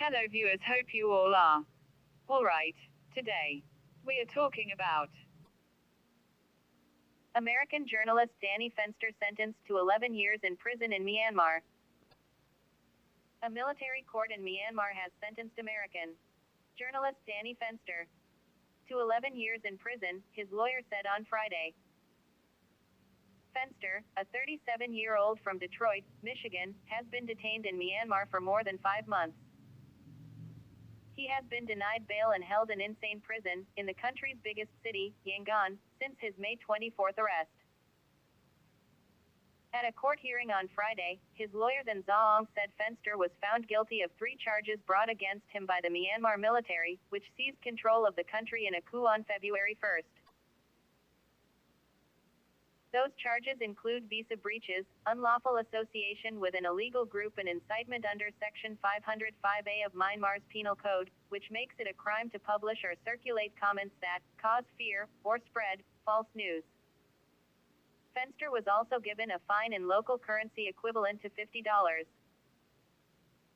Hello viewers, hope you all are alright. Today, we are talking about American journalist Danny Fenster sentenced to 11 years in prison in Myanmar. A military court in Myanmar has sentenced American journalist Danny Fenster to 11 years in prison, his lawyer said on Friday. Fenster, a 37-year-old from Detroit, Michigan, has been detained in Myanmar for more than 5 months. He has been denied bail and held in Insein Prison, in the country's biggest city, Yangon, since his May 24th arrest. At a court hearing on Friday, his lawyer Than Zaw Aung said Fenster was found guilty of 3 charges brought against him by the Myanmar military, which seized control of the country in a coup on February 1st. Those charges include visa breaches, unlawful association with an illegal group and incitement under Section 505A of Myanmar's Penal Code, which makes it a crime to publish or circulate comments that cause fear or spread false news. Fenster was also given a fine in local currency equivalent to $50.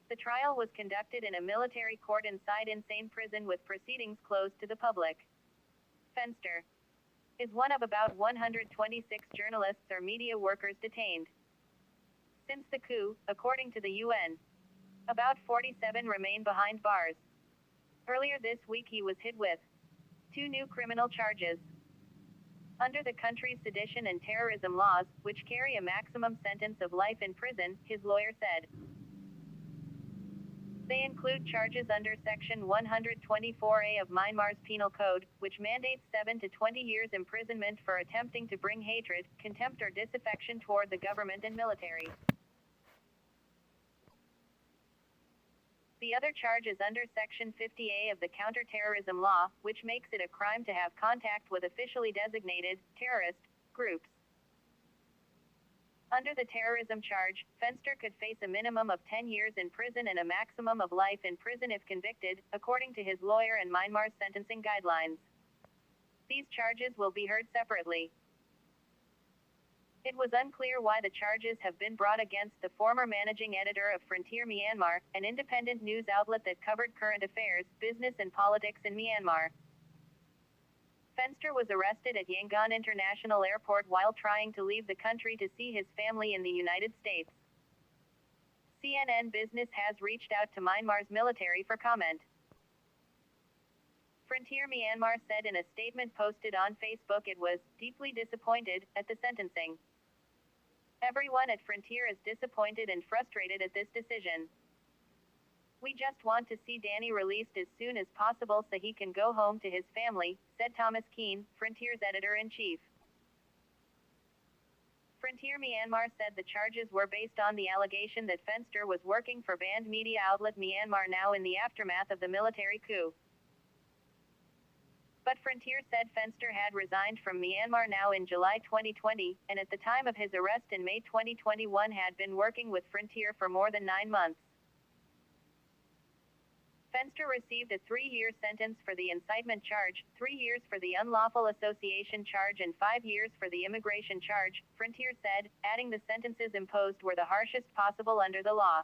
The trial was conducted in a military court inside Insein Prison with proceedings closed to the public. Fenster is one of about 126 journalists or media workers detained since the coup, according to the UN. About 47 remain behind bars. Earlier this week he was hit with 2 new criminal charges under the country's sedition and terrorism laws, which carry a maximum sentence of life in prison, his lawyer said. They include charges under Section 124A of Myanmar's Penal Code, which mandates 7 to 20 years imprisonment for attempting to bring hatred, contempt or disaffection toward the government and military. The other charge is under Section 50A of the counter-terrorism law, which makes it a crime to have contact with officially designated terrorist groups. Under the terrorism charge, Fenster could face a minimum of 10 years in prison and a maximum of life in prison if convicted, according to his lawyer and Myanmar's sentencing guidelines. These charges will be heard separately. It was unclear why the charges have been brought against the former managing editor of Frontier Myanmar, an independent news outlet that covered current affairs, business and politics in Myanmar. Fenster was arrested at Yangon International Airport while trying to leave the country to see his family in the United States. CNN Business has reached out to Myanmar's military for comment. Frontier Myanmar said in a statement posted on Facebook it was deeply disappointed at the sentencing. Everyone at Frontier is disappointed and frustrated at this decision. We just want to see Danny released as soon as possible so he can go home to his family, said Thomas Keane, Frontier's editor-in-chief. Frontier Myanmar said the charges were based on the allegation that Fenster was working for banned media outlet Myanmar Now in the aftermath of the military coup. But Frontier said Fenster had resigned from Myanmar Now in July 2020, and at the time of his arrest in May 2021 had been working with Frontier for more than 9 months. Fenster received a 3-year sentence for the incitement charge, 3 years for the unlawful association charge and 5 years for the immigration charge, Frontier said, adding the sentences imposed were the harshest possible under the law.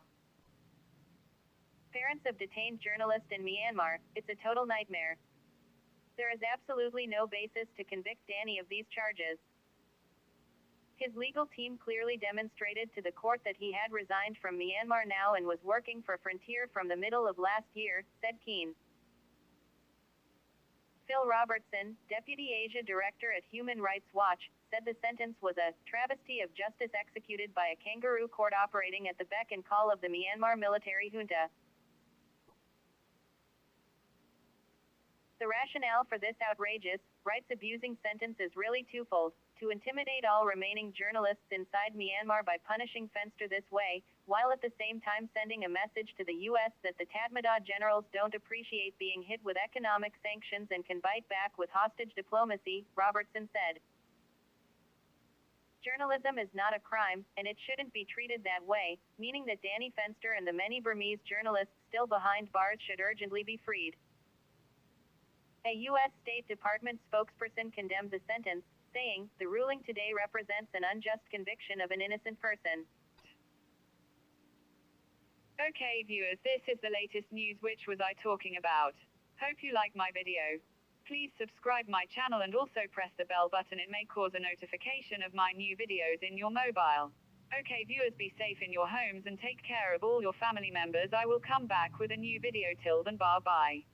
Parents of detained journalists in Myanmar, it's a total nightmare. There is absolutely no basis to convict Danny of these charges. His legal team clearly demonstrated to the court that he had resigned from Myanmar Now and was working for Frontier from the middle of last year, said Keane. Phil Robertson, Deputy Asia Director at Human Rights Watch, said the sentence was a travesty of justice executed by a kangaroo court operating at the beck and call of the Myanmar military junta. The rationale for this outrageous, rights-abusing sentence is really twofold: to intimidate all remaining journalists inside Myanmar by punishing Fenster this way, while at the same time sending a message to the U.S. that the Tatmadaw generals don't appreciate being hit with economic sanctions and can bite back with hostage diplomacy, Robertson said. Journalism is not a crime, and it shouldn't be treated that way, meaning that Danny Fenster and the many Burmese journalists still behind bars should urgently be freed. A U.S. State Department spokesperson condemned the sentence, saying, "The ruling today represents an unjust conviction of an innocent person." Okay viewers, this is the latest news which was I talking about. Hope you like my video. Please subscribe my channel and also press the bell button, it may cause a notification of my new videos in your mobile. Okay viewers, be safe in your homes and take care of all your family members. I will come back with a new video. Till then, bye bye.